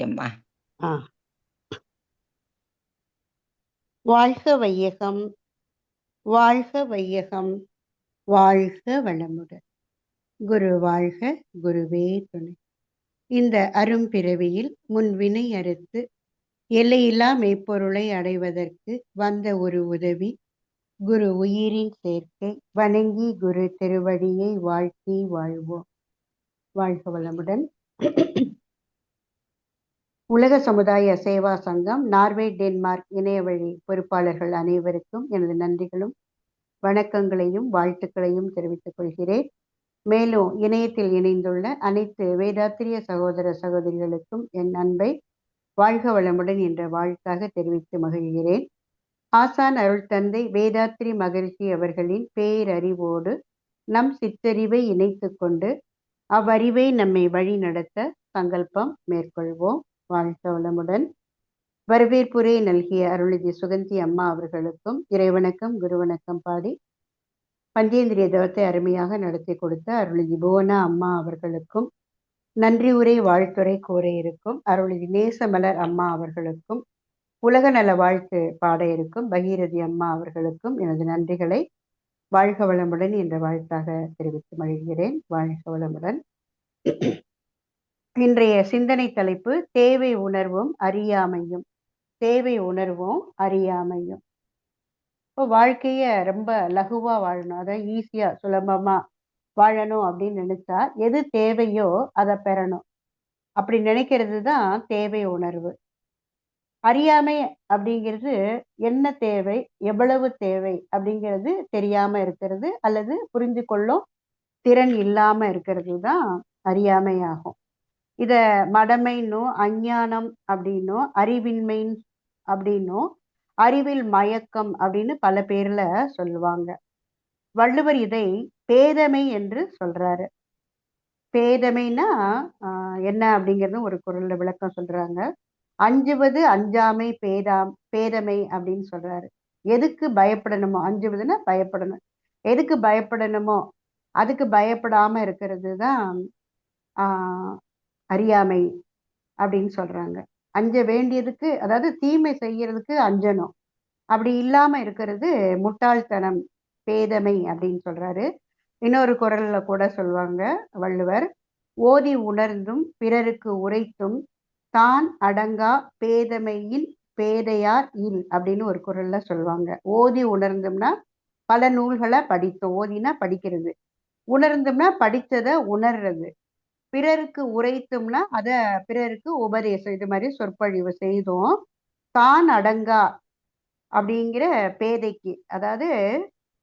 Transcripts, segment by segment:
எம்மா. ஆ. வாழ்க வையகம், வாழ்க வையகம், வாழ்க வளமுடன். குரு வாழ்க, குருவே துணை. இந்த அரும்பிறவியில் முன்வினை அறுத்து எல்லையில்லா மெய்ப்பொருளை அடைவதற்கு வந்த ஒரு உதவி குரு உயிரின் சேர்க்கை. வணங்கி குரு திருவடியை வாழ்த்தி வாழ்வோம். வாழ்க வளமுடன். உலக சமுதாய சேவா சங்கம் நார்வே டென்மார்க் இணையவழி பொறுப்பாளர்கள் அனைவருக்கும் எனது நன்றிகளும் வணக்கங்களையும் வாழ்த்துக்களையும் தெரிவித்துக் கொள்கிறேன். மேலும் இணையத்தில் இணைந்துள்ள அனைத்து வேதாத்திரிய சகோதர சகோதரிகளுக்கும் என் அன்பை வாழ்க வளமுடன் என்ற வாழ்த்தாக தெரிவித்து மகிழ்கிறேன். ஆசான் அருள் தந்தை வேதாத்திரி மகிழ்ச்சி அவர்களின் பேரறிவோடு நம் சிற்றறிவை இணைத்து கொண்டு அவ்வறிவை நம்மை வழி நடத்த சங்கல்பம் மேற்கொள்வோம். வாழ்க வளமுடன். வரவேற்புரை நல்கிய அருள்நிதி சுகந்தி அம்மா அவர்களுக்கும் இறைவணக்கம் குருவணக்கம் பாடி பஞ்சேந்திரிய தவத்தை அருமையாக நடத்தி கொடுத்த அருள்நிதி புவனா அம்மா அவர்களுக்கும் நன்றி உரை வாழ்த்துறை கூற இருக்கும் அருள்நிதி நேசமலர் அம்மா அவர்களுக்கும் உலக நல வாழ்த்து பாட இருக்கும் பகீரதி அம்மா அவர்களுக்கும் எனது நன்றிகளை வாழ்க வளமுடன் என்ற வாழ்த்தாக தெரிவித்து மகிழ்கிறேன். வாழ்க வளமுடன். இன்றைய சிந்தனை தலைப்பு தேவை உணர்வும் அறியாமையும். தேவை உணர்வும் அறியாமையும். இப்போ வாழ்க்கைய ரொம்ப லகுவா வாழணும், அதாவது ஈஸியா சுலபமா வாழணும் அப்படின்னு நினைச்சா எது தேவையோ அதை பெறணும். அப்படி நினைக்கிறது தான் தேவை உணர்வு. அறியாமை அப்படிங்கிறது என்ன தேவை, எவ்வளவு தேவை அப்படிங்கிறது தெரியாம இருக்கிறது அல்லது புரிந்து கொள்ளும் திறன் இல்லாம இருக்கிறது தான் அறியாமை ஆகும். இத மடமைன்னும் அஞ்ஞானம் அப்படின்னும் அறிவின்மைன்னு அப்படின்னும் அறிவில் மயக்கம் அப்படின்னு பல பேர்ல சொல்லுவாங்க. வள்ளுவர் இதை பேதமை என்று சொல்றாரு. பேதமைனா என்ன அப்படிங்கிறது ஒரு குறள்ல விளக்கம் சொல்றாங்க. அஞ்சுவது அஞ்சாமை பேதமை அப்படின்னு சொல்றாரு. எதுக்கு பயப்படணுமோ, அஞ்சுவதுன்னா பயப்படணும், எதுக்கு பயப்படணுமோ அதுக்கு பயப்படாம இருக்கிறது தான் அறியாமை அப்படின்னு சொல்றாங்க. அஞ்ச வேண்டியதுக்கு, அதாவது தீமை செய்யறதுக்கு அஞ்சணும், அப்படி இல்லாம இருக்கிறது முட்டாள்தனம், பேதமை அப்படின்னு சொல்றாரு. இன்னொரு குறள்ல கூட சொல்லுவாங்க வள்ளுவர், ஓதி உணர்ந்தும் பிறருக்கு உரைத்தும் தான் அடங்கா பேதமையின் பேதையார் இல் அப்படின்னு ஒரு குறள்ல சொல்லுவாங்க. ஓதி உணர்ந்தோம்னா பல நூல்களை படித்தோம், ஓதினா படிக்கிறது, உணர்ந்தோம்னா படித்ததை உணர்றது, பிறருக்கு உரைத்தோம்னா அத பிறருக்கு உபதேசம், இது மாதிரி சொற்பொழிவு செய்தோம். தான் அடங்கா அப்படிங்கிற பேதைக்கு, அதாவது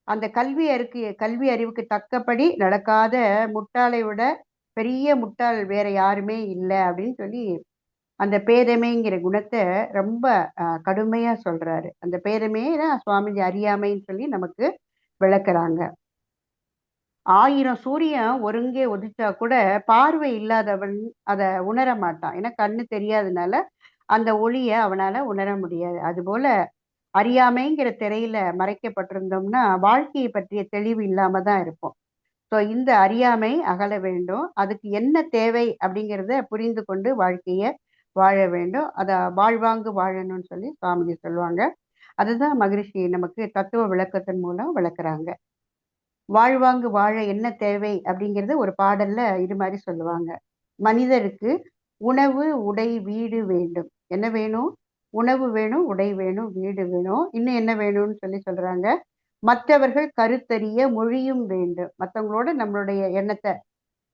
அந்த கல்வி அறிவுக்கு தக்கபடி நடக்காத முட்டாளை விட பெரிய முட்டாள் வேற யாருமே இல்லை அப்படின்னு சொல்லி அந்த பேதமைங்கிற குணத்தை ரொம்ப கடுமையா சொல்றாரு. அந்த பேதமையை தான் சுவாமிஜி அறியாமைன்னு சொல்லி நமக்கு விளக்குறாங்க. 1000 சூரியன் ஒருங்கே உதிச்சா கூட பார்வை இல்லாதவன் அதை உணர மாட்டான். ஏன்னா கண்ணு தெரியாதனால அந்த ஒளியை அவனால உணர முடியாது. அதுபோல அறியாமைங்கிற திரையில மறைக்கப்பட்டிருந்தோம்னா வாழ்க்கையை பற்றிய தெளிவு இல்லாம தான் இருப்போம். ஸோ இந்த அறியாமை அகல வேண்டும். அதுக்கு என்ன தேவை அப்படிங்கிறத புரிந்து கொண்டு வாழ்க்கைய வாழ வேண்டும். அதை வாழ்வாங்கு வாழணும்னு சொல்லி சுவாமிஜி சொல்லுவாங்க. அதுதான் மகிழ்ச்சி நமக்கு தத்துவ விளக்கத்தின் மூலம் விளக்குறாங்க. வாழ்வாங்கு வாழ என்ன தேவை அப்படிங்கிறது ஒரு பாடல்ல இது மாதிரி சொல்லுவாங்க. மனிதருக்கு உணவு உடை வீடு வேண்டும். என்ன வேணும்? உணவு வேணும், உடை வேணும், வீடு வேணும். இன்னும் என்ன வேணும்னு சொல்லி சொல்றாங்க, மற்றவர்கள் கருத்தறிய மொழியும் வேண்டும். மற்றவங்களோட நம்மளுடைய எண்ணத்தை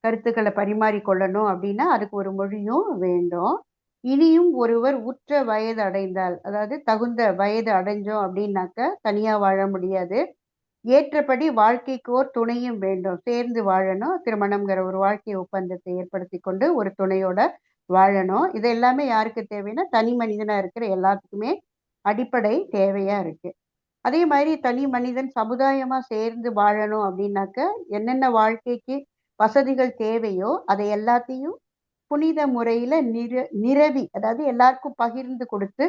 கருத்துக்களை பரிமாறிக்கொள்ளணும் அப்படின்னா அதுக்கு ஒரு மொழியும் வேண்டும். இனியும் ஒருவர் உற்ற வயது அடைந்தால், அதாவது தகுந்த வயது அடைஞ்சோம் அப்படின்னாக்க தனியா வாழ முடியாது, ஏற்றபடி வாழ்க்கைக்கோர் துணையும் வேண்டும். சேர்ந்து வாழணும், திருமணம்ங்கிற ஒரு வாழ்க்கை ஒப்பந்தத்தை ஏற்படுத்தி கொண்டு ஒரு துணையோட வாழணும். இது எல்லாமே யாருக்கு தேவைன்னா தனி மனிதனா இருக்கிற எல்லாத்துக்குமே அடிப்படை தேவையா இருக்கு. அதே மாதிரி தனி மனிதன் சமுதாயமா சேர்ந்து வாழணும் அப்படின்னாக்க என்னென்ன வாழ்க்கைக்கு வசதிகள் தேவையோ அதை எல்லாத்தையும் புனித முறையில நிரவி, அதாவது எல்லாருக்கும் பகிர்ந்து கொடுத்து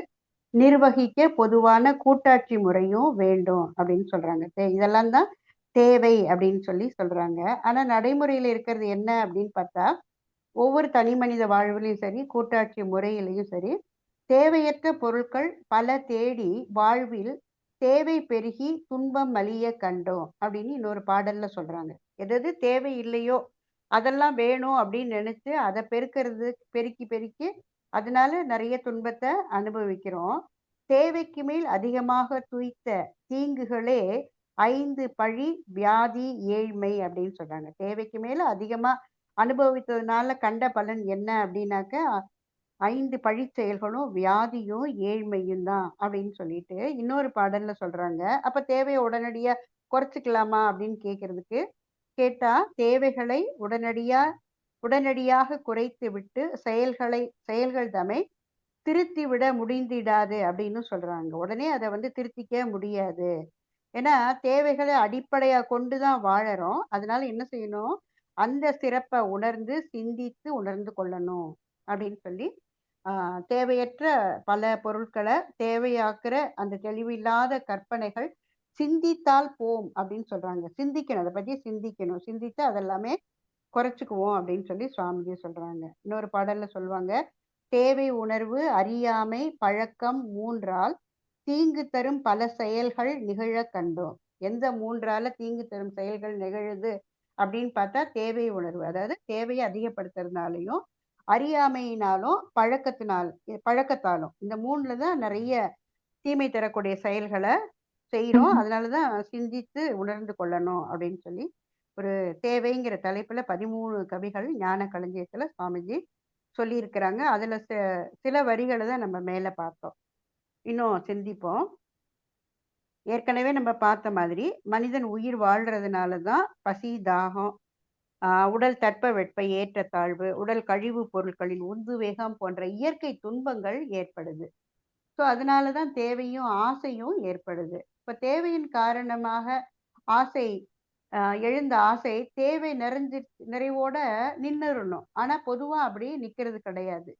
நிர்வகிக்க பொதுவான கூட்டாட்சி முறையும் வேண்டும் அப்படின்னு சொல்றாங்க. இதெல்லாம் தான் தேவை அப்படின்னு சொல்லி சொல்றாங்க. ஆனா நடைமுறையில இருக்கிறது என்ன அப்படின்னு பார்த்தா ஒவ்வொரு தனி மனித வாழ்விலையும் சரி, கூட்டாட்சி முறையிலையும் சரி, தேவையற்ற பொருட்கள் பல தேடி வாழ்வில் தேவை பெருகி துன்பம் மலிய கண்டோம் அப்படின்னு இன்னொரு பாடல்ல சொல்றாங்க. எது எது தேவை இல்லையோ அதெல்லாம் வேணும் அப்படின்னு நினைச்சு அதை பெருக்கி பெருக்கி அதனால நிறைய துன்பத்தை அனுபவிக்கிறோம். தேவைக்கு மேல் அதிகமாக துய்த்த தீங்குகளே 5 பழி, வியாதி, ஏழ்மை அப்படின்னு சொல்றாங்க. தேவைக்கு மேல அதிகமா அனுபவித்ததுனால கண்ட பலன் என்ன அப்படின்னாக்க 5 பழிச் செயல்களும், வியாதியும், ஏழ்மையும் தான் அப்படின்னு சொல்லிட்டு இன்னொரு பாடல்ல சொல்றாங்க. அப்ப தேவைய உடனடியா குறைச்சுக்கலாமா அப்படின்னு கேட்டா, தேவைகளை உடனடியாக குறைத்து விட்டு செயல்கள் தம்மை திருத்திவிட முடிந்திடாது அப்படின்னு சொல்றாங்க. உடனே அத திருத்திக்க முடியாது. ஏன்னா, தேவைகள அடிப்படையா கொண்டு தான் வாழறோம். அதனால என்ன செய்யணும்? அந்த சிறப்ப உணர்ந்து, சிந்தித்து உணர்ந்து கொள்ளணும். அப்படின்னு சொல்லி, ஆ தேவையற்ற பல பொருட்கள தேவையாக்குற அந்த தெளிவில்லாத கற்பனைகள் சிந்தித்தால் போம் அப்படின்னு சொல்றாங்க. சிந்திக்கணும். அத பத்தி சிந்திக்கணும். சிந்தித்து அதெல்லாமே குறைச்சுக்குவோம் அப்படின்னு சொல்லி சுவாமிஜி சொல்றாங்க. இன்னொரு பாடல்ல சொல்லுவாங்க, "தேவை உணர்வு, அறியாமை, பழக்கம் 3ஆல் தீங்கு தரும் பல செயல்கள் நிகழக் கண்டோம்." எந்த 3ஆல தீங்கு தரும் செயல்கள் நிகழுது அப்படின்னு பார்த்தா, தேவை உணர்வு. அதாவது தேவையை அதிகப்படுத்துறதுனாலயும், அறியாமையினாலும், பழக்கத்தாலும். இந்த 3ல தான் நிறைய தீமை தரக்கூடிய செயல்கள செய்றோம். அதனால தான் சிந்தித்து உணர்ந்து கொள்ளணும் அப்படின்னு சொல்லி, ஒரு தேவைங்கிற தலைப்புல 13 கவிகள் ஞான களஞ்சியத்துல சுவாமிஜி சொல்லியிருக்கிறாங்க. அதுல சில வரிகள தான் நம்ம மேல பார்த்தோம். இன்னும் சிந்திப்போம். ஏற்கனவே நம்ம பார்த்த மாதிரி, மனிதன் உயிர் வாழ்றதுனால தான் பசி, தாகம், உடல் தட்பவெட்ப ஏற்றத்தாழ்வு, உடல் கழிவுப் பொருட்களின் உந்துவேகம் போன்ற இயற்கை துன்பங்கள் ஏற்படுது. ஸோ அதனால தான் தேவையும், ஆசையும் ஏற்படுது. இப்ப தேவையின் காரணமாக ஆசை அ எழுந்த ஆசை தேவை நிறைவோட நின்னுறணும். ஆனா பொதுவா அப்படி நிக்கிறது கிடையாது.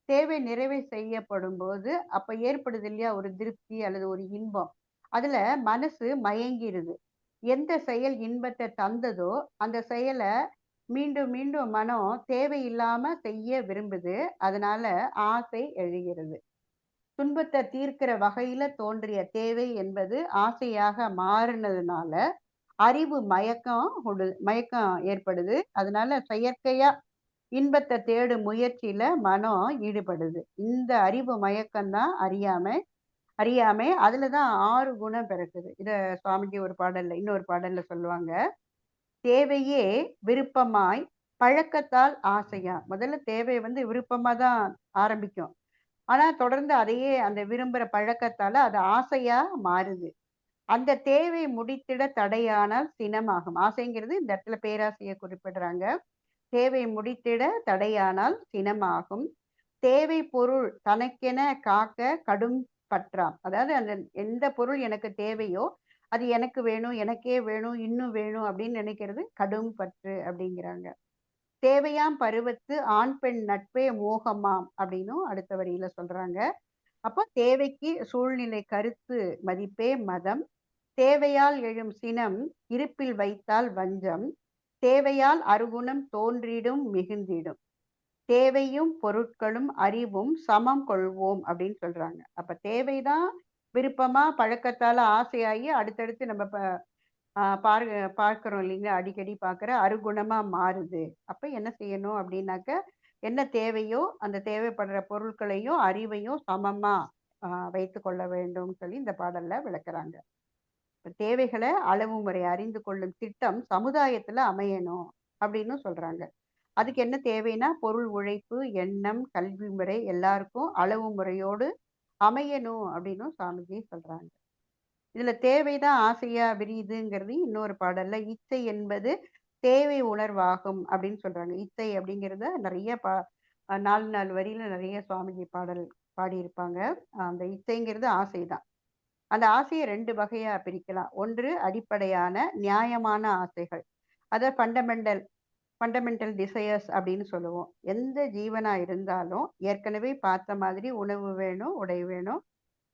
தேவை நிறைவு செய்யப்படும்போது, அப்ப ஏற்படுது இல்லையா ஒரு திருப்தி அல்லது ஒரு இன்பம். அதுல மனசு மயங்கிருது. எந்த செயல் இன்பத்த தந்ததோ, அந்த செயல மீண்டும் மீண்டும் மனம் தேவையில்லாம செய்ய விரும்புது. அதனால ஆசை எழுகிறது. துன்பத்த தீர்க்கிற வகையில தோன்றிய தேவை என்பது ஆசையாக மாறுனதுனால, அறிவு மயக்கம் ஏற்படுது. அதனால செயற்கையா இன்பத்த தேடும் முயற்சியில மனம் ஈடுபடுது. இந்த அறிவு மயக்கம் தான் அறியாமை. அறியாமை அதுல தான் 6 குணம் பிறக்குது. இத சுவாமிஜி இன்னொரு பாடல்ல சொல்லுவாங்க. தேவையே விருப்பமாய் பழக்கத்தால் ஆசையா. முதல்ல தேவை விருப்பமா தான் ஆரம்பிக்கும். ஆனா தொடர்ந்து அதையே அந்த விரும்புற பழக்கத்தால அது ஆசையா மாறுது. அந்த தேவை முடித்திட தடையானால் சினமாகும். ஆசைங்கிறது இந்த இடத்துல பேராசைய குறிப்பிடுறாங்க. தேவை முடித்திட தடையானால் சினமாகும். தேவை பொருள் தனக்கென காக்க கடும் பற்றாம். அதாவது அந்த எந்த பொருள் எனக்கு தேவையோ, அது எனக்கு வேணும், எனக்கே வேணும், இன்னும் வேணும் அப்படின்னு நினைக்கிறது கடும் பற்று அப்படிங்கிறாங்க. தேவையாம் பருவத்து ஆண் பெண் நட்பே மோகமாம் அப்படின்னும் அடுத்த வரியில சொல்றாங்க. அப்போ தேவைக்கு சூழ்நிலை கருத்து மதிப்பே மதம். தேவையால் எழும் சினம் இருப்பில் வைத்தால் வஞ்சம். தேவையால் அருகுணம் தோன்றிடும் மிகுந்திடும். தேவையும் பொருட்களும் அறிவும் சமம் கொள்வோம் அப்படின்னு சொல்றாங்க. அப்ப தேவைதான் விருப்பமா பழக்கத்தால ஆசையாகி அடுத்தடுத்து நம்ம பார்க்கிறோம் இல்லைங்களா? அடிக்கடி பார்க்குற அருகுணமா மாறுது. அப்ப என்ன செய்யணும் அப்படின்னாக்க, என்ன தேவையோ அந்த தேவைப்படுற பொருட்களையும், அறிவையும் சமமா அ வைத்துக்கொள்ள வேண்டும்னு சொல்லி இந்த பாடல்ல விளக்குறாங்க. இப்ப தேவைகள அளவு முறை அறிந்து கொள்ளும் திட்டம் சமுதாயத்துல அமையணும் அப்படின்னு சொல்றாங்க. அதுக்கு என்ன தேவைன்னா, பொருள் உழைப்பு, எண்ணம், கல்வி முறை எல்லாருக்கும் அளவு முறையோடு அமையணும் அப்படின்னும் சாமிஜி சொல்றாங்க. இதுல தேவைதான் ஆசையா விரியுதுங்கிறது இன்னொரு பாடல்ல இச்சை என்பது தேவை உணர்வாகும் அப்படின்னு சொல்றாங்க. இச்சை அப்படிங்கிறத நிறைய 4 வரியில நிறைய சுவாமிஜி பாடல் பாடியிருப்பாங்க. அந்த இச்சைங்கிறது ஆசைதான். அந்த ஆசைய 2 வகையா பிரிக்கலாம். ஒன்று அடிப்படையான நியாயமான ஆசைகள். அத ஃபண்டமெண்டல் டிசையர்ஸ் அப்படின்னு சொல்லுவோம். எந்த ஜீவனா இருந்தாலும் ஏற்கனவே பார்த்த மாதிரி உணவு வேணும், உடை வேணும்,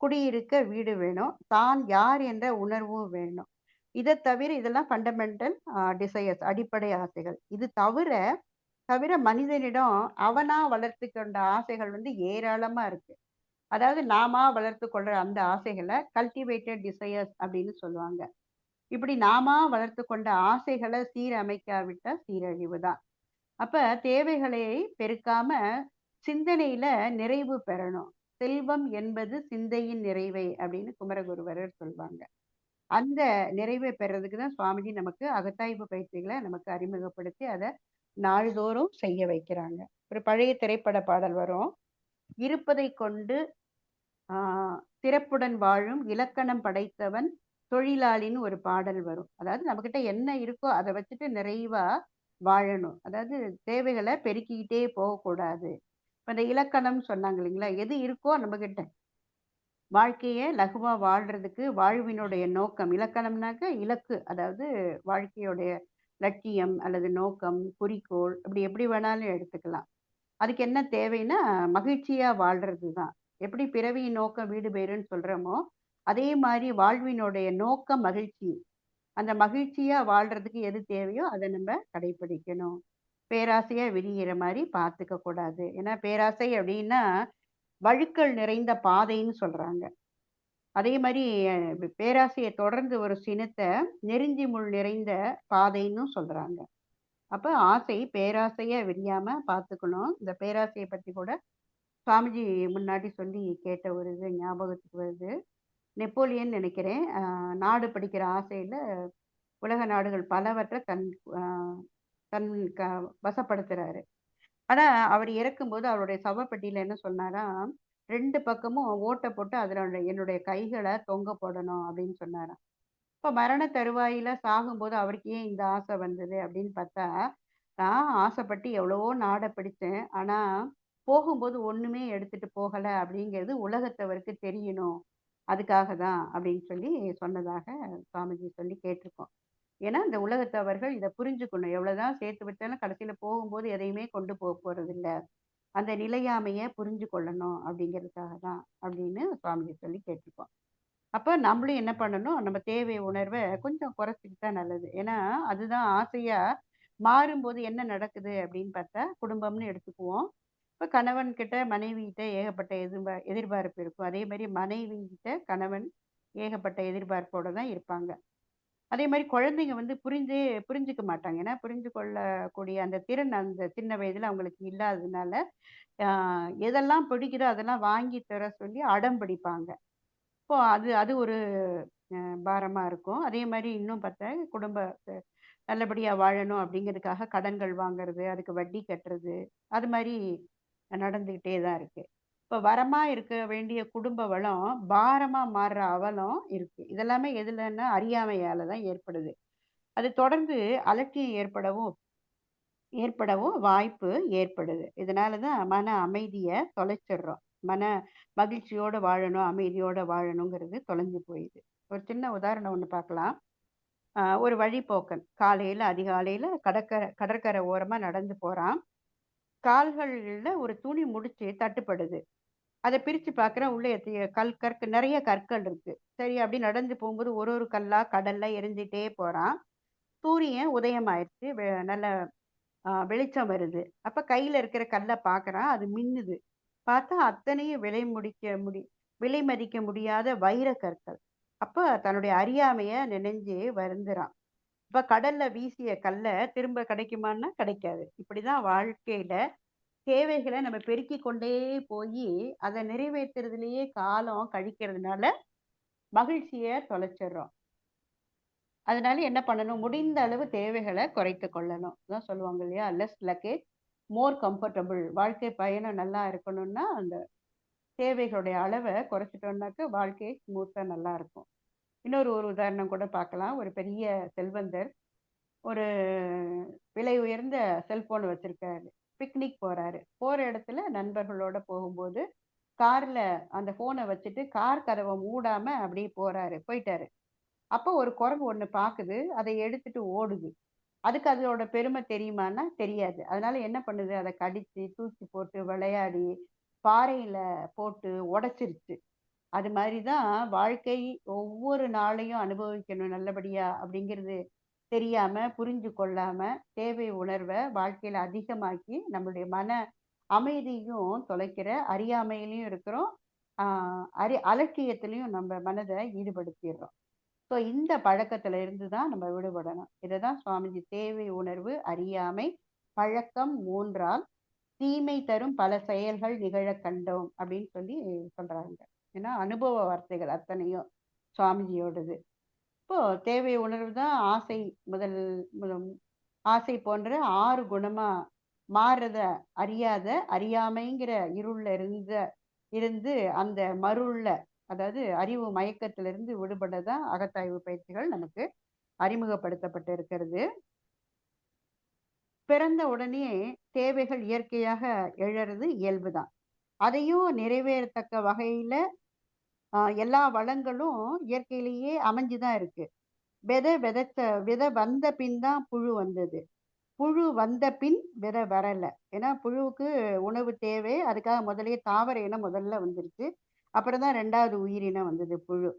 குடியிருக்க வீடு வேணும், தான் யார் என்ற உணர்வும் வேணும். இத தவிர இதெல்லாம் ஃபண்டமெண்டல் டிசையர்ஸ் அடிப்படை ஆசைகள். இது தவிர தவிர மனிதனிடம் அவனா வளர்த்து கொண்ட ஆசைகள் வந்து ஏராளமா இருக்கு. அதாவது நாமா வளர்த்து கொள்ற அந்த ஆசைகள கல்டிவேட்டட் டிசையர்ஸ் அப்படின்னு சொல்லுவாங்க. இப்படி நாமா வளர்த்து கொண்ட ஆசைகள சீரமைக்காவிட்டா சீரழிவு தான். அப்ப தேவைகளை பெருக்காம சிந்தனையில நிறைவு பெறணும். செல்வம் என்பது சிந்தையின் நிறைவே அப்படின்னு குமரகுருபரர் சொல்வாங்க. அந்த நிறைவை பெறதுக்கு தான் சுவாமிஜி நமக்கு அகத்தாய்வு பயிற்சிகள நமக்கு அறிமுகப்படுத்தி, அத நாள்தோறும் செய்ய வைக்கிறாங்க. ஒரு பழைய திரைப்பட பாடல் வரும். "இருப்பதைக் கொண்டு ஆ சிறப்புடன் வாழும் இலக்கணம் படைத்தவன் தொழிலாளின்னு" ஒரு பாடல் வரும். அதாவது நம்மகிட்ட என்ன இருக்கோ அத வச்சுட்டு நிறைவா வாழணும். அதாவது தேவைகள பெருக்கிக்கிட்டே போகக்கூடாது. இப்ப இந்த இலக்கணம் சொன்னாங்க இல்லைங்களா? எது இருக்கோ நம்மகிட்ட வாழ்க்கைய லகுவா வாழ்றதுக்கு வாழ்வினுடைய நோக்கம் இலக்கணம்னாக்க இலக்கு. அதாவது வாழ்க்கையுடைய லட்சியம் அல்லது நோக்கம், குறிக்கோள் இப்படி எப்படி வேணாலும் எடுத்துக்கலாம். அதுக்கு என்ன தேவைன்னா, மகிழ்ச்சியா வாழ்றது தான். எப்படி பிறவியின் நோக்கம் வீடு பேறுன்னு சொல்றோமோ, அதே மாரி வாழ்வினுடைய நோக்கம் மகிழ்ச்சி. அந்த மகிழ்ச்சியா வாழ்றதுக்கு எது தேவையோ அத நம்ம கடைப்பிடிக்கணும். பேராசையா விரியிற மாரி பார்த்துக்க கூடாது. ஏன்னா பேராசை அப்டின்னா, வழுக்கல் நிறைந்த பாதைன்னு சொல்றாங்க. அதே மாரி பேராசைய தொடர்ந்து ஒரு சினத்த நெருஞ்சி முள் நிறைந்த பாதைன்னும் சொல்றாங்க. அப்ப ஆசை பேராசையா விரியாம பார்த்துக்கணும். இந்த பேராசைய பத்தி கூட சுவாமிஜி முன்னாடி சொல்லி கேட்ட ஒரு இது ஞாபகத்துக்கு வருது. நெப்போலியன் நெனைக்கிறேன். நாடு படிக்கிற ஆசையில உலக நாடுகள் பலவற்ற அ தன் க வசப்படுத்துறாரு. ஆனா, அவர் இறக்கும்போது அவருடைய சவப்பெட்டியில என்ன சொன்னாராம், 2 பக்கமும் ஓட்ட போட்டு அதுல என்னுடைய கைகள தொங்க போடணும் அப்படின்னு சொன்னாராம். இப்ப மரண தருவாயில சாகும்போது அவருக்கு ஏன் இந்த ஆசை வந்தது அப்படின்னு பார்த்தா, நான் ஆசைப்பட்டு எவ்வளவோ நாட பிடிச்சேன். ஆனா, போகும்போது ஒண்ணுமே எடுத்துட்டு போகல அப்படிங்கிறது உலகத்தவருக்கு தெரியணும். அதுக்காக தான் அப்படின்னு சொல்லி சொன்னதாக சுவாமிஜி சொல்லி கேட்டுருக்கோம். ஏன்னா, இந்த உலகத்தவர்கள் இத புரிஞ்சுக்கணும். எவ்வளவுதான் சேர்த்து வச்சாலும் கடைசியில போகும்போது எதையுமே கொண்டு போறதில்ல. அந்த நிலையாமைய புரிஞ்சு கொள்ளணும் அப்படிங்கிறதுக்காக தான் அப்படின்னு சுவாமிஜி சொல்லி கேட்டுருக்கோம். அப்ப நம்மளும் என்ன பண்ணணும், நம்ம தேவை உணர்வ கொஞ்சம் குறைச்சுக்கிட்டா நல்லது. ஏன்னா, அதுதான் ஆசையா மாறும்போது என்ன நடக்குது அப்படின்னு பார்த்தா, குடும்பம்னு எடுத்துக்குவோம். இப்ப கணவன் கிட்ட மனைவி கிட்ட ஏகப்பட்ட எதிர்பார்ப்பு இருக்கும். அதே மாரி மனைவி கிட்ட கணவன் ஏகப்பட்ட எதிர்பார்ப்போட தான் இருப்பாங்க. அதே மாரி குழந்தைங்க வந்து புரிஞ்சுக்க மாட்டாங்க. ஏன்னா, புரிந்து கொள்ளக்கூடிய அந்த திறன் அந்த சின்ன வயதில அவங்களுக்கு இல்லாததுனால, ஆ எதெல்லாம் பிடிக்குதோ அதெல்லாம் வாங்கி தர சொல்லி அடம் பிடிப்பாங்க. இப்போ அது அது ஒரு பாரமா இருக்கும். அதே மாரி இன்னும் பார்த்தா குடும்பத்த நல்லபடியா வாழணும் அப்படிங்கிறதுக்காக கடன்கள் வாங்குறது, அதுக்கு வட்டி கட்டுறது, அது மாரி நடந்துகிட்டே தான் இருக்கு. இப்ப வரமா இருக்க வேண்டிய குடும்ப வளம், பாரமா மாறுற அவலம் இருக்கு. இதெல்லாமே எதுலன்னா அறியாமையால தான் ஏற்படுது. அது தொடர்ந்து அலட்சியம் ஏற்படவும் வாய்ப்பு ஏற்படுது. இதனால தான் மன அமைதிய தொலைச்சிடுறோம். மன மகிழ்ச்சியோட வாழணும், அமைதியோட வாழணுங்கிறது தொலைஞ்சு போயிடுது. ஒரு சின்ன உதாரணம் ஒண்ணு பார்க்கலாம். ஒரு வழிப்போக்கன் காலையில அதிகாலையில கடற்கரை ஓரமா நடந்து போறான். கால்கள்ல ஒரு துணி முடிச்சு தட்டுப்படுது. அத பிரிச்சு பார்க்குறேன். உள்ள நெறைய கற்கள் இருக்கு. சரி அப்படி நடந்து போகும்போது ஒரு ஒரு கல்லா கடல்ல எறிஞ்சிட்டே போறான். சூரியன் உதயம் ஆயிருச்சு. நல்ல வெளிச்சம் வருது. அப்ப கையில இருக்கிற கல்ல பார்க்குறான். அது மின்னுது. பார்த்தா அத்தனையும் விலை மதிக்க முடியாத வைர கற்கள். அப்ப தன்னுடைய அறியாமைய நினைஞ்சு வருந்துறான். அப்ப கடல்ல வீசிய கல்ல திரும்ப கிடைக்குமான்னா கிடைக்காது. இப்படிதான் வாழ்க்கையில தேவைகள நம்ம பெருக்கிக் கொண்டே போயி, அத நிறைவேத்துறதிலேயே காலம் கழிக்கிறதுனால மகிழ்ச்சிய தொலைச்சிடுறோம். அதனால என்ன பண்ணணும்? முடிந்த அளவு தேவைகள குறைத்துக் கொள்ளணும். அதான் சொல்லுவாங்க இல்லையா? லெஸ் லக்கேஜ், மோர் கம்ஃபர்டபுள். வாழ்க்கை பயணம் நல்லா இருக்கணும்னா, அந்த தேவைகளுடைய அளவ குறைச்சுட்டோம்னாக்க, வாழ்க்கை ஸ்மூத்தா நல்லா இருக்கும். ஒரு உதாரணம் கூட பார்க்கலாம். ஒரு பெரிய செல்வந்தர் ஒரு விலை உயர்ந்த செல்போன் வச்சிருக்காரு. பிக்னிக் போறாரு. போற இடத்துல நண்பர்களோட போகும்போது, கார்ல அந்த ஃபோன வச்சுட்டு கார் கதவ மூடாம அப்படியே போயிட்டாரு. அப்போ ஒரு குரங்கு ஒண்ணு பாக்குது. அத எடுத்துட்டு ஓடுது. அதுக்கு அதோட பெருமை தெரியுமான்னா, தெரியாது. அதனால என்ன பண்ணுது? அத கடிச்சு, தூக்கி போட்டு விளையாடி, பாறையில போட்டு உடைச்சிருச்சு. அது மாரி தான் வாழ்க்கை ஒவ்வொரு நாளையும் அனுபவிக்கணும் நல்லபடியா அப்படிங்கிறது தெரியாம புரிஞ்சு கொள்ளாம தேவை உணர்வை வாழ்க்கையில அதிகமாக்கி நம்மளுடைய மன அமைதியும் தொலைக்கிற அறியாமையிலையும் இருக்கிறோம். அலட்சியத்திலையும் நம்ம மனதை ஈடுபடுத்திடுறோம். ஸோ இந்த பழக்கத்துல இருந்து தான் நம்ம விடுபடணும். இதை தான் சுவாமிஜி தேவை உணர்வு அறியாமை பழக்கம் மூன்றால் தீமை தரும் பல செயல்கள் நிகழ கண்டோம் அப்படின்னு சொல்லி சொல்றாங்க. ஏன்னா அனுபவ வார்த்தைகள் அத்தனையும் சுவாமிஜியோடது. இப்போ தேவை உணர்வு தான் ஆசை முதல் முதல் ஆசை போன்ற 6 குணமா மாறுறத அறியாத அறியாமைங்கிற இருள்ல இருந்து அந்த மருள்ல, அதாவது அறிவு மயக்கத்திலிருந்து விடுபடதான் அகத்தாய்வு பயிற்சிகள் நமக்கு அறிமுகப்படுத்தப்பட்டு இருக்கிறது. பிறந்த உடனே தேவைகள் இயற்கையாக எழறது இயல்புதான். அதையும் நிறைவேறத்தக்க வகையில எல்லா வளங்களும் இயற்கையிலேயே அமைஞ்சுதான் இருக்கு. விதை வந்த பின் தான் புழு வந்தது. புழு வந்த பின் விதை வரல. ஏன்னா புழுவுக்கு உணவு தேவை. அதுக்காக முதல்லயே தாவர இனம் முதல்ல வந்துருச்சு. அப்புறம் தான் 2வது உயிரினம் வந்தது புழு.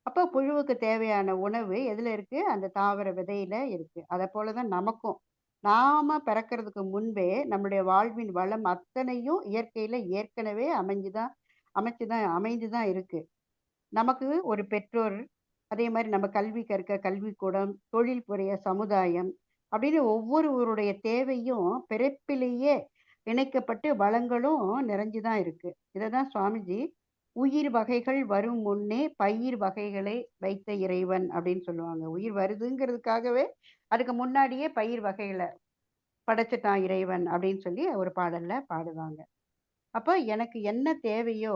அப்போ புழுவுக்கு தேவையான உணவு எதுல இருக்கு? அந்த தாவர விதையில இருக்கு. அதை போலதான் நமக்கும். நாம பிறக்கிறதுக்கு முன்பே நம்முடைய வாழ்வின் வளம் அத்தனையும் இயற்கையில ஏற்கனவே அமைஞ்சுதான் இருக்கு. நமக்கு ஒரு பெற்றோர், அதே மாதிரி நம்ம கல்வி கற்க கல்விக்கூடம், தொழில் புரிய சமுதாயம் அப்படின்னு ஒவ்வொருவருடைய தேவையும் பிறப்பிலேயே இணைக்கப்பட்டு வளங்களும் நிறைஞ்சுதான் இருக்கு. இதைதான் சுவாமிஜி உயிர் வகைகள் வரும் முன்னே பயிர் வகைகளை வைத்த இறைவன் அப்படின்னு சொல்லுவாங்க. உயிர் வருதுங்கிறதுக்காகவே அதுக்கு முன்னாடியே பயிர் வகைகளை படைச்சிட்டான் இறைவன் அப்படின்னு சொல்லி ஒரு பாடல்ல பாடுவாங்க. அப்ப எனக்கு என்ன தேவையோ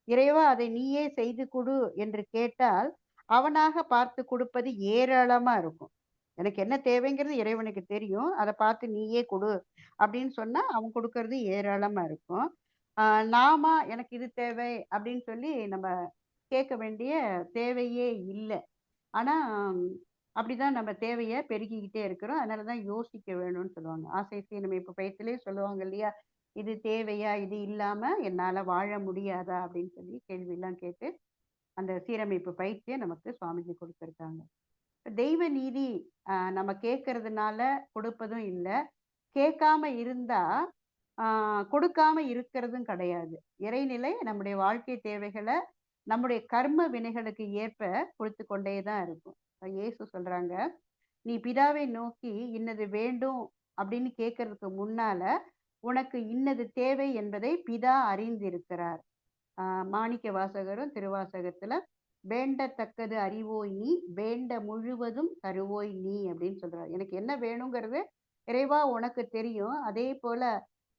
இறைவா அதை நீயே செய்து கொடு என்று கேட்டால் அவனாக பார்த்து கொடுப்பது ஏராளமா இருக்கும். எனக்கு என்ன தேவைங்கிறது இறைவனுக்கு தெரியும். அதை பார்த்து நீயே கொடு அப்படின்னு சொன்னா அவன் கொடுக்கறது ஏராளமா இருக்கும். நாம எனக்கு இது தேவை அப்படின்னு சொல்லி நம்ம கேட்க வேண்டிய தேவையே இல்லை. ஆனா அப்படிதான் நம்ம தேவையை பெருக்கிக்கிட்டே இருக்கிறோம். அதனாலதான் யோசிக்க வேணும்னு சொல்லுவாங்க. ஆசை சீரமைப்பு பயிற்சியிலே சொல்லுவாங்க இல்லையா, இது தேவையா, இது இல்லாம என்னால வாழ முடியாதா அப்படின்னு சொல்லி கேள்வியெல்லாம் கேட்டு அந்த சீரமைப்பு பயிற்சியை நமக்கு சுவாமிஜி கொடுத்துருக்காங்க. தெய்வ நீதி நம்ம கேட்கறதுனால கொடுப்பதும் இல்லை, கேட்காம இருந்தா கொடுக்காம இருக்கிறதும் கிடையாது. இறைநிலை நம்முடைய வாழ்க்கை தேவைகளை நம்முடைய கர்ம வினைகளுக்கு ஏற்ப கொடுத்து கொண்டே தான் இருக்கும். இயேசு சொல்றாங்க, நீ பிதாவை நோக்கி இன்னது வேண்டும் அப்படின்னு கேட்கறதுக்கு முன்னால உனக்கு இன்னது தேவை என்பதை பிதா அறிந்திருக்கிறார். மாணிக்க வாசகரும் திருவாசகத்துல வேண்டத்தக்கது அறிவோய் நீ வேண்ட முழுவதும் தருவோய் நீ அப்படின்னு சொல்றாரு. எனக்கு என்ன வேணுங்கிறது இறைவா உனக்கு தெரியும். அதே போல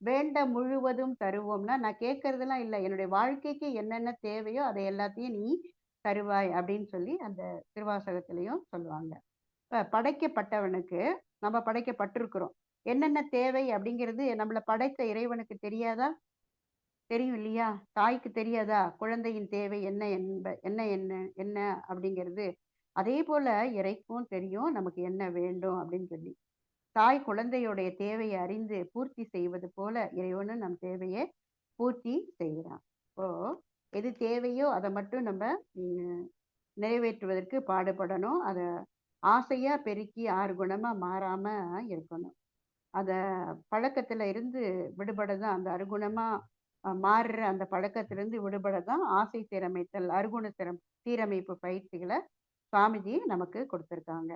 வேண்ட முழுவதும் தருவோம்னா நான் கேட்கறதெல்லாம் இல்லை, என்னுடைய வாழ்க்கைக்கு என்னென்ன தேவையோ அதை எல்லாத்தையும் நீ தருவாய் அப்படின்னு சொல்லி அந்த திருவாசகத்திலையும் சொல்லுவாங்க. படைக்கப்பட்டவனுக்கு நம்ம படைக்கப்பட்டிருக்கிறோம். என்னென்ன தேவை அப்படிங்கிறது நம்மளை படைத்த இறைவனுக்கு தெரியாதா? தெரியும் இல்லையா? தாய்க்கு தெரியாதா குழந்தையின் தேவை என்ன என்ன என்ன என்ன அப்படிங்கிறது? அதே போல இறைக்கும் தெரியும் நமக்கு என்ன வேண்டும் அப்படின்னு சொல்லி. தாய் குழந்தையுடைய தேவையை அறிந்து பூர்த்தி செய்வது போல இறைவனும் நம் தேவையை பூர்த்தி செய்கிறான். இப்போ எது தேவையோ அதை மட்டும் நம்ம நிறைவேற்றுவதற்கு பாடுபடணும். அதை ஆசையா பெருக்கி 6 குணமா மாறாம இருக்கணும். அத பழக்கத்துல இருந்து விடுபடதான், அந்த அருகுணமா மாறுற அந்த பழக்கத்திலிருந்து விடுபடதான் ஆசை சீரமைத்தல் அருகுண சீரமைப்பு பயிற்சிகளை சுவாமிஜி நமக்கு கொடுத்துருக்காங்க.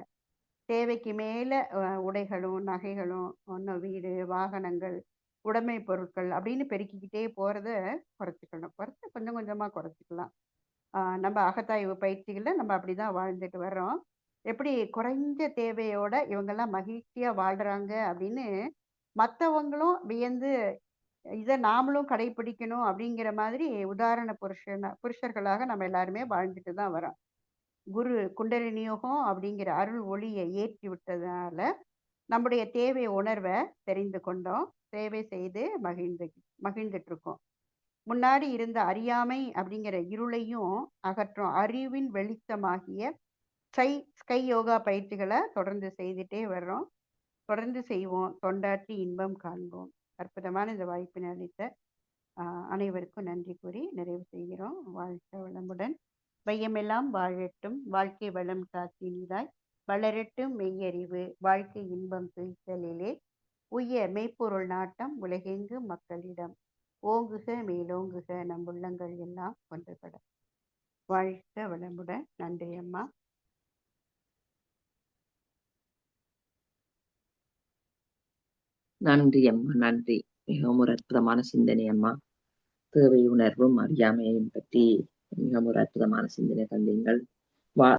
தேவைக்கு மேல உடைகளும் நகைகளும் இன்னும் வீடு வாகனங்கள் உடைமை பொருட்கள் அப்படின்னு பெருக்கிக்கிட்டே போறத குறைச்சிக்கணும். கொஞ்சம் கொஞ்சமா குறைச்சிக்கலாம். நம்ம அகத்தாய்வு பயிற்சிகளை நம்ம அப்படிதான் வாழ்ந்துட்டு வர்றோம். எப்படி குறைஞ்ச தேவையோட இவங்கெல்லாம் மகிழ்ச்சியா வாழ்றாங்க அப்படின்னு மற்றவங்களும் வியந்து இதை நாமளும் கடைபிடிக்கணும் அப்படிங்கிற மாதிரி உதாரண புருஷர்களாக நம்ம எல்லாருமே வாழ்ந்துட்டு தான் வரோம். குரு குண்டலினி யோகம் அப்படிங்கிற அருள் ஒளியை ஏற்றி விட்டதுனால நம்முடைய தேவை உணர்வை தெரிந்து கொண்டோம். சேவை செய்து மகிழ்ந்துட்டு இருக்கோம். முன்னாடி இருந்த அறியாமை அப்படிங்கிற இருளையும் அகற்றும் அறிவின் வெளிச்சமாகிய ஸ்கை யோகா பயிற்சிகளை தொடர்ந்து செய்துட்டே வர்றோம். தொடர்ந்து செய்வோம். தொண்டாற்றி இன்பம் காண்போம். அற்புதமான இந்த வாய்ப்பினை அளித்த அனைவருக்கும் நன்றி கூறி நிறைவு செய்கிறோம். வாழ்க வளமுடன். வையமெல்லாம் வாழட்டும். வாழ்க்கை வளம் காத்தினிதாய் வளரட்டும் மெய்யறிவு வாழ்க்கை இன்பம் துய்த்தலிலே உய்ய மெய்ப்பொருள் நாட்டம் உலகெங்கு மக்களிடம் ஓங்குக மேலோங்குக நம் உள்ளங்கள் எல்லாம் ஒன்றுபட. வாழ்க வளமுடன். நன்றி அம்மா. நன்றி அம்மா, நன்றி. மிகவும் ஒரு அற்புதமான சிந்தனை அம்மா. தேவை உணர்வும் அறியாமையும் பற்றி மிகவும் ஒரு அற்புதமான சிந்தனை தந்தீங்கள்.